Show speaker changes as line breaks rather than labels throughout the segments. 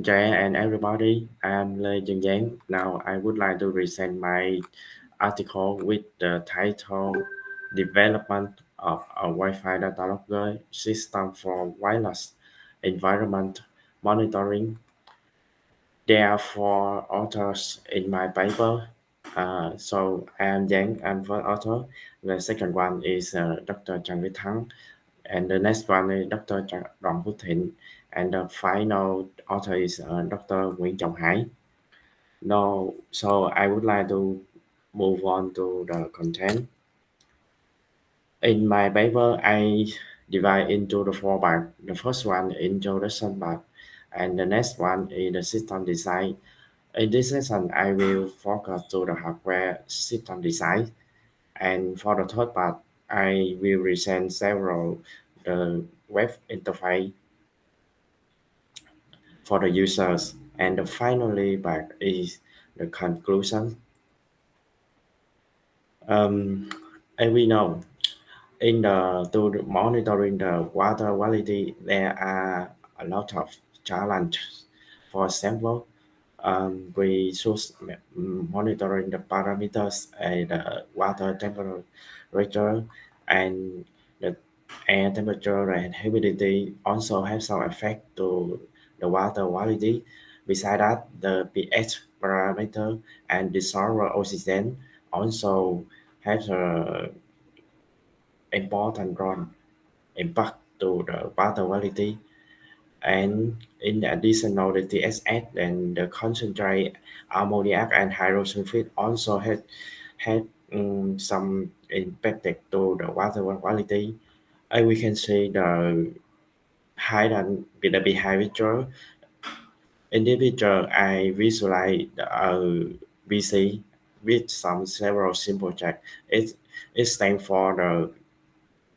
Jay and everybody, I'm Lê Trường Giang. Now I would like to present my article with the title Development of a Wi-Fi Data Logger System for Wireless Environment Monitoring. There are four authors in my paper. So I am Giang, I'm first author. The second one is Dr. Trần Viết Thắng, and the next one is Dr. Đoàn Phước Thịnh, and the final author is Dr. Nguyễn Trọng Hải. No, so I would like to move on to the content. In my paper, I divide into the four parts. The first one, introduction part, and the next one is the system design. In this session, I will focus to the hardware system design, and for the third part, I will present several the web interface for the users. And the finally part is the conclusion. As we know, in the to monitoring the water quality, there are a lot of challenges. For example, we should monitoring the parameters and the water temperature and the air temperature and humidity also have some effect to the water quality. Besides that, the pH parameter and dissolved oxygen also has a important role impact to the water quality. And in addition, the TSS and the concentrate ammoniac and hydrosulfide also had some impact to the water quality. And we can see the high than the behavior. In this picture, I visualize BC with some several simple check. It stands for the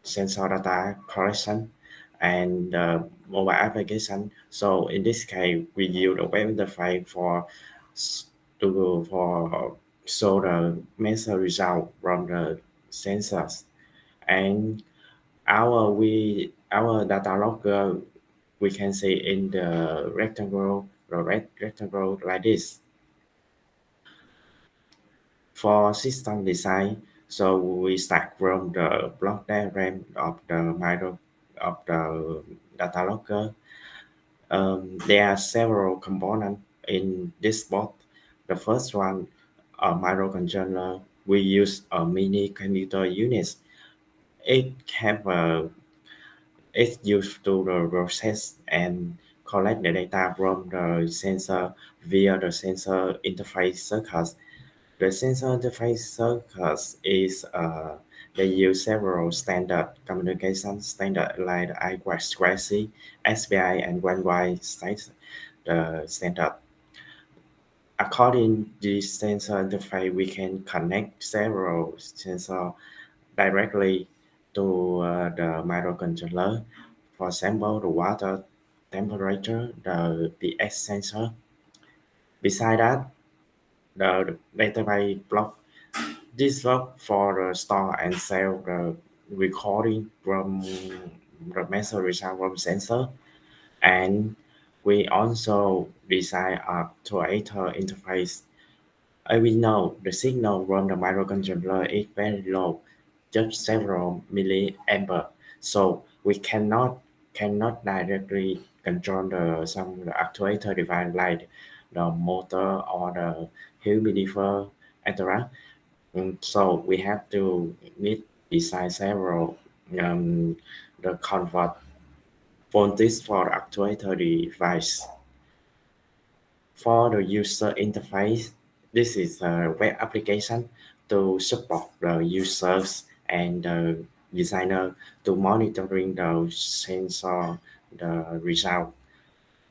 sensor data collection and mobile application. So in this case, we use the web interface for show the measure result from the sensors. And our data logger we can see in the rectangle, rectangle like this. For system design, so we start from the block diagram of the micro of the data logger. There are several components in this board. The first one, a microcontroller. We use a mini computer unit. It have a it's used to the process and collect the data from the sensor via the sensor interface circuits. The sensor interface circuits is they use several standard communication standard like I2C, SPI, and one-way the standard. According to this sensor interface, we can connect several sensors directly to the microcontroller. For example, the water temperature, the pH sensor. Beside that, the database block. This work for the store and sell the recording from the measure result from sensor. And we also design a actuator interface. We know the signal from the microcontroller is very low, just several milliampere. So we cannot directly control the some actuator device like the motor or the humidifier, etc. So we have to need design several the convert voltage for actuator device. For the user interface, this is a web application to support the users and the designer to monitoring the sensor the result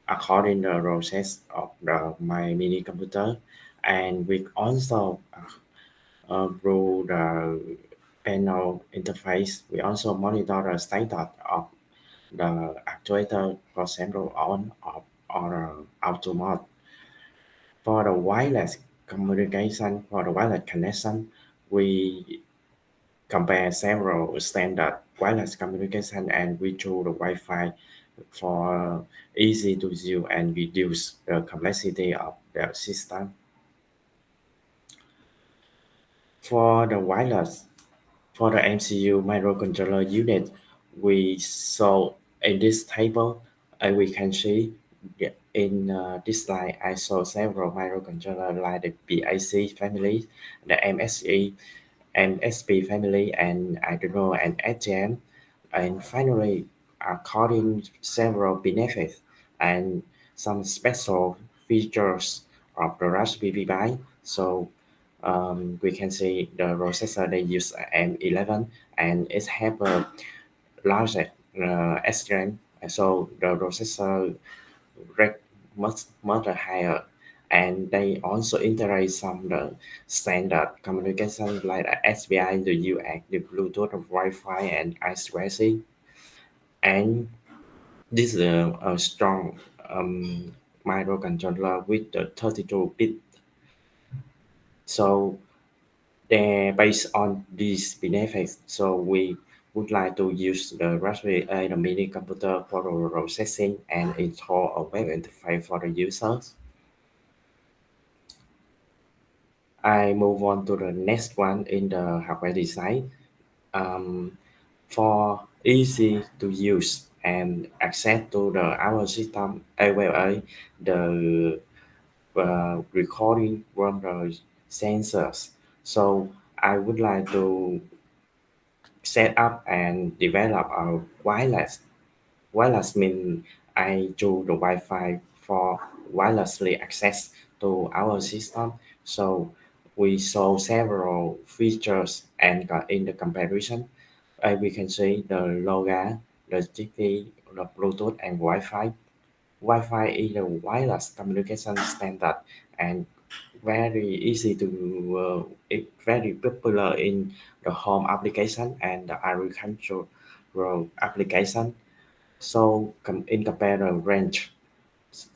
according the process of my mini computer. And we also through the panel interface, we also monitor the status of the actuator, for example, on, off, or auto mode. For the wireless communication, for the wireless connection, we compare several standard wireless communication and we choose the Wi-Fi for easy to use and reduce the complexity of the system. For the wireless, for the MCU microcontroller unit, we saw in this table, we can see in this slide, I saw several microcontrollers like the BIC family, the MSE, MSP family, and Arduino and STM. And finally, according several benefits and some special features of the Raspberry Pi. So we can see the processor they use M11 and it have a larger SRAM. So the processor rate much higher, and they also integrate some the standard communication like the SPI, the UX, the Bluetooth, Wi-Fi, and I2C. And this is a strong microcontroller with the 32-bit. So they based on these benefits. So we would like to use the Raspberry the mini computer for the processing and install a web interface for the users. I move on to the next one in the hardware design. Um, for easy to use and access to the our system, the recording from the sensors. So I would like to set up and develop a wireless. Wireless means I do the Wi-Fi for wirelessly access to our system. So we saw several features and in the comparison, we can see the LoRa, the GP, the Bluetooth and Wi-Fi. Wi-Fi is a wireless communication standard and very easy to it very popular in the home application and the agricultural application. So in comparison range,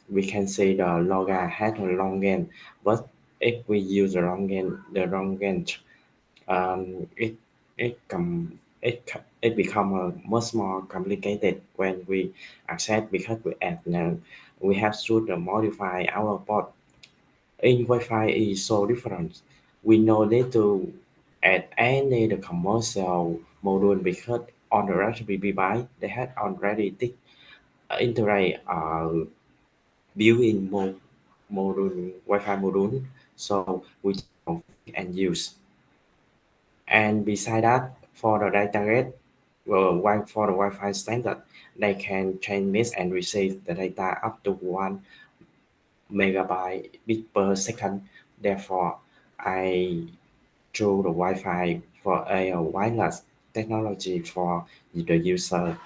we can say the LoRa has a long range, but if we use the long range, it it become much more complicated when we access because we have to modify our port. In Wi-Fi is so different. We no need to add any the commercial module because on the Raspberry Pi they had already integrate built-in module Wi-Fi module, so we can and use. And beside that, for the data rate, for the Wi-Fi standard, they can transmit and receive the data up to 1 megabit per second. Therefore, I choose the Wi-Fi for a wireless technology for the user.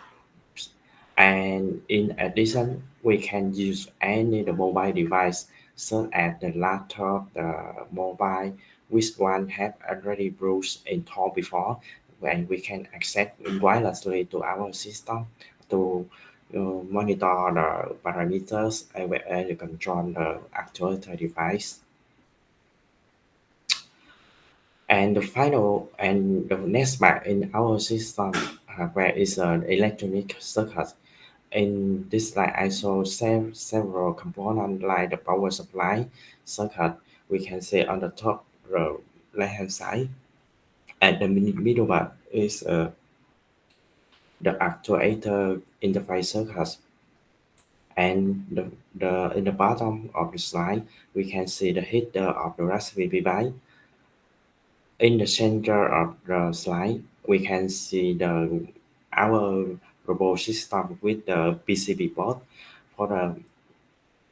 And in addition, we can use any the mobile device such as the laptop, the mobile, which one have already Bruce installed before, when we can access wirelessly to our system to monitor the parameters and control the actuator device. And the final and the next part in our system where is an electronic circuit. In this slide, I saw several components like the power supply circuit. We can see on the top the left hand side, and the middle part is the actuator interface circuit. And the in the bottom of the slide, we can see the header of the Raspberry Pi. In the center of the slide, we can see our robot system with the PCB board. For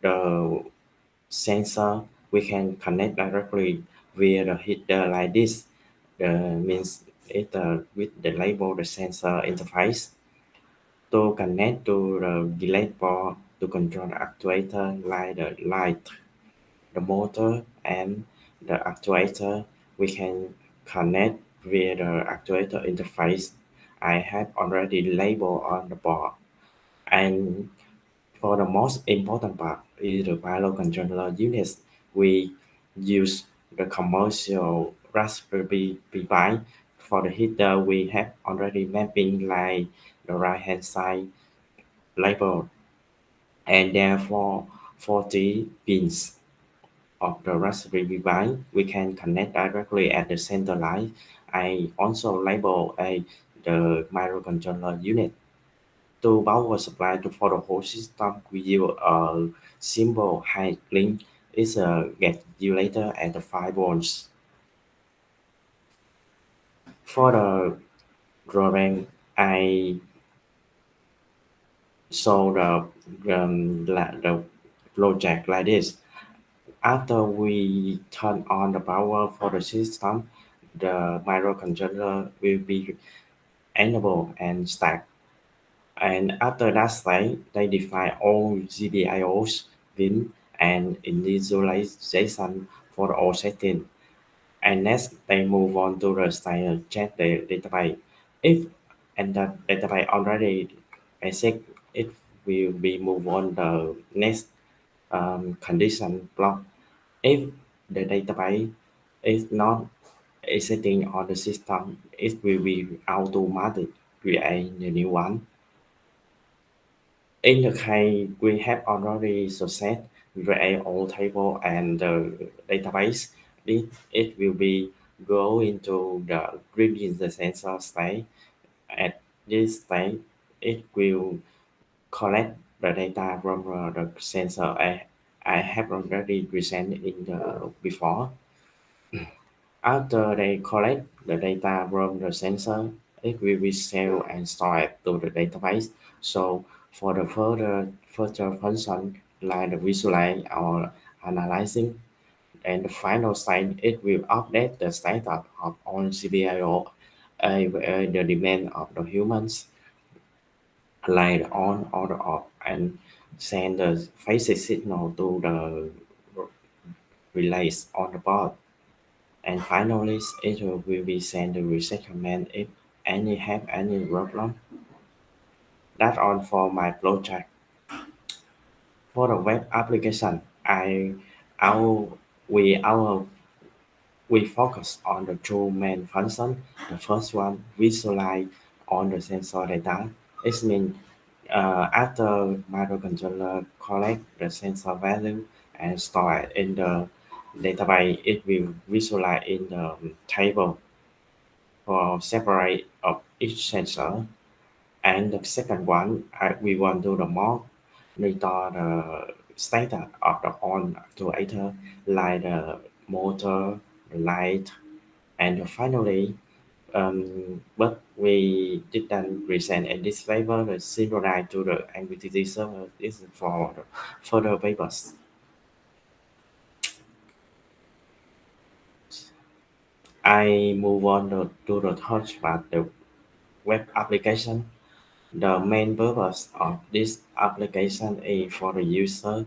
the sensor, we can connect directly via the header like this. Means it with the label the sensor interface to connect to the delay board to control the actuator like the light, the motor, and the actuator. We can connect via the actuator interface I have already labeled on the board. And for the most important part is the microcontroller units. We use the commercial Raspberry Pi. For the header, we have already mapping like the right hand side labeled, and therefore 40 pins of the Raspberry Pi we can connect directly at the center line. I also label the microcontroller unit to power supply to for the whole system. We use a simple high link is a get regulator at the 5 volts. For the drawing, I saw the project like this. After we turn on the power for the system, the microcontroller will be enabled and start. And after that stage, they define all GPIOs, PIN, and initialization for all settings. And next, they move on to the style check the database. If and the database already exist, it will be move on the next condition block. If the database is not existing on the system, it will be automatic create a new one. In the case we have already success create all table and the database, it will be go into the reading the sensor state. At this state, it will collect the data from the sensor I have already presented in the before. After they collect the data from the sensor, it will be saved and stored to the database. So for the further function like the visualize or analyzing, and the final state, it will update the status of all CPIO the demand of the humans, like on or off, and send the phase signal to the relays on the board. And finally, it will be sent the reset command if any have any problem. That's all for my project. For the web application, our, our we focus on the two main functions. The first one, visualize on the sensor data. It means after microcontroller collect the sensor value and store it in the database, it will visualize in the table for separate of each sensor. And the second one, we want to the more monitor the status of the on actuator like the motor, the light, and finally, but we didn't present in this paper the synchronize to the MQTT server. This is for the further papers. I move on to the third part, the web application. The main purpose of this application is for the user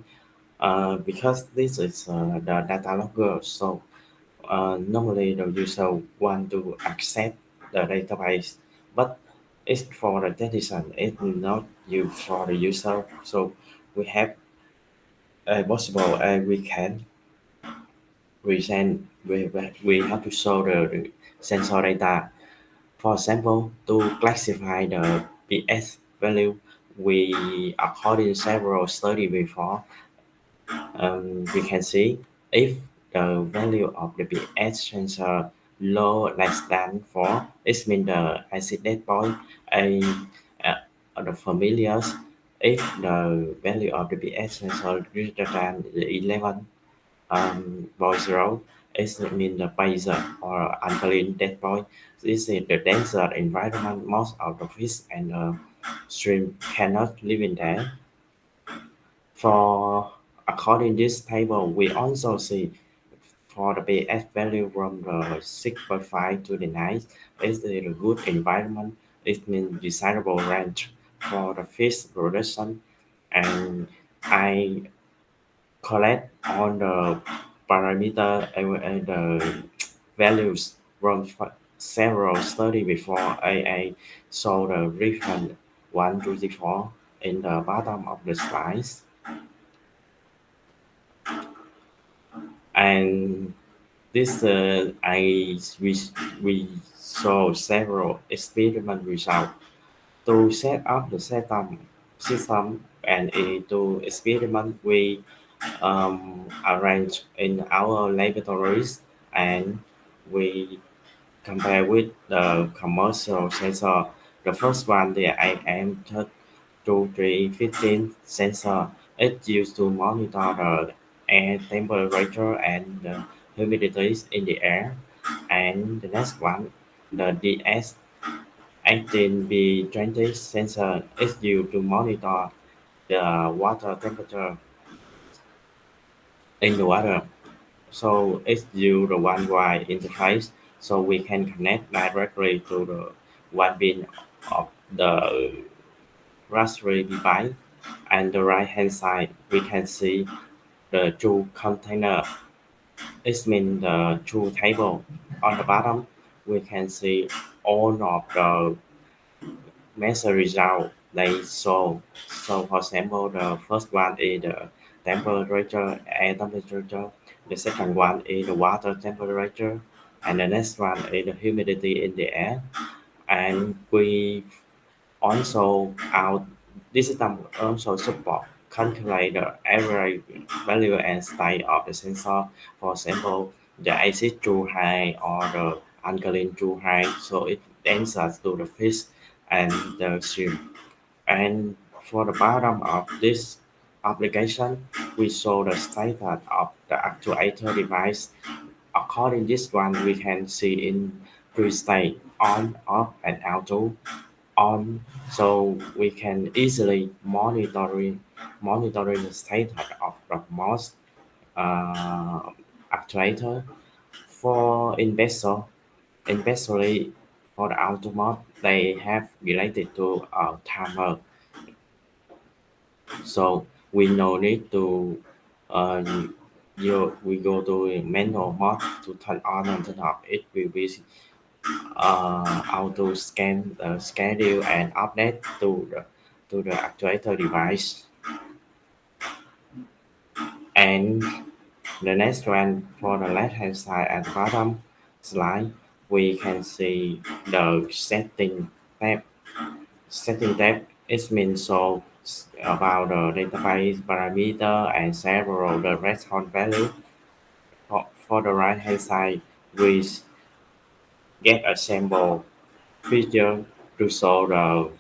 because this is the data logger. So normally the user want to access the database, but it's for the technician. It's not used for the user. So we have a possible we can we have to show the sensor data. For example, to classify the PS value, we according several study before, we can see if the value of the pH sensor low less than 4, it means the acid dead point a the familiar. If the value of the pH sensor greater than 11 point 0, it means the base or alkaline dead point. This is the denser environment. Most of the fish and the shrimp cannot live in there. For according this table, we also see for the pH value from the 6.5 to the 9 is a good environment. It means desirable range for the fish production. And I collect all the parameter and the values from several study before I saw the reference 1 to 4 in the bottom of the slides. And this we saw several experiment results to set up the setup. system and to experiment we arrange in our laboratories and we compare with the commercial sensor. The first one, the AM2315 sensor, is used to monitor the air temperature and the humidity in the air. And the next one, the DS18B20 sensor is used to monitor the water temperature in the water. So it's use the one wire interface so we can connect directly to the one pin of the Raspberry Pi. And the right hand side we can see the two container. It means the two table. On the bottom we can see all of the measure result they show. So for example, the first one is the temperature, air temperature. The second one is the water temperature, and the next one is the humidity in the air. And we also our this system also support calculate the average value and state of the sensor. For example, the acid too high or the alkaline too high, so it answers to the fish and the shrimp. And for the bottom of this application, we show the status of the actuator device. According this one, we can see in three state on, off, and auto on, so we can easily monitoring the status of the most actuator. For investor, especially for the automotive, they have related to a timer, so we no need to uh, we go to manual mode to turn on and turn off. It will be auto scan the schedule and update to the actuator device. And the next one, for the left hand side at the bottom slide, we can see the tab. Setting tab is means so about the database parameter and several the response value. For the right hand side, we get a sample feature to show the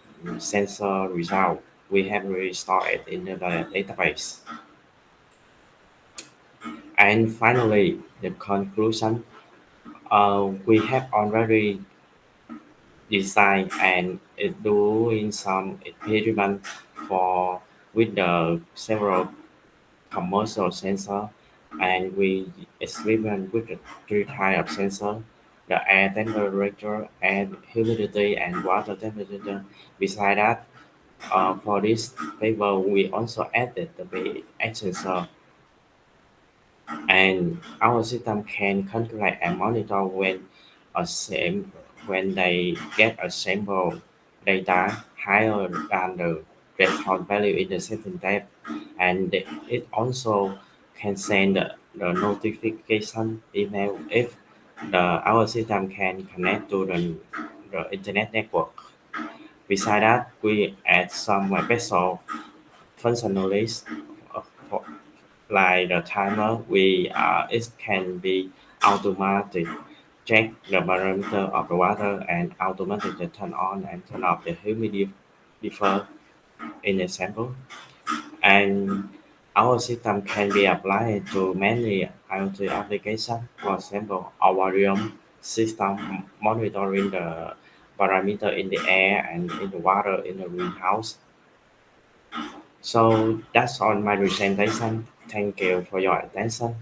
sensor result. We have already stored it in the database. And finally, the conclusion. We have already designed and doing some experiment for with the several commercial sensor, and we experiment with the three types of sensor: the air temperature, and humidity, and water temperature. Besides that, for this paper, we also added the pH sensor, and our system can calculate and monitor when they get a sample data higher than the threshold value in the setting tab, and it also can send the notification email if our system can connect to the internet network. Besides that, we add some special functionalities for like the timer. It can be automatic check the parameter of the water and automatically turn on and turn off the humidifier in the sample. And our system can be applied to many IoT applications. For example, our room system monitoring the parameter in the air and in the water in the greenhouse. So that's all my presentation. Thank you for your attention.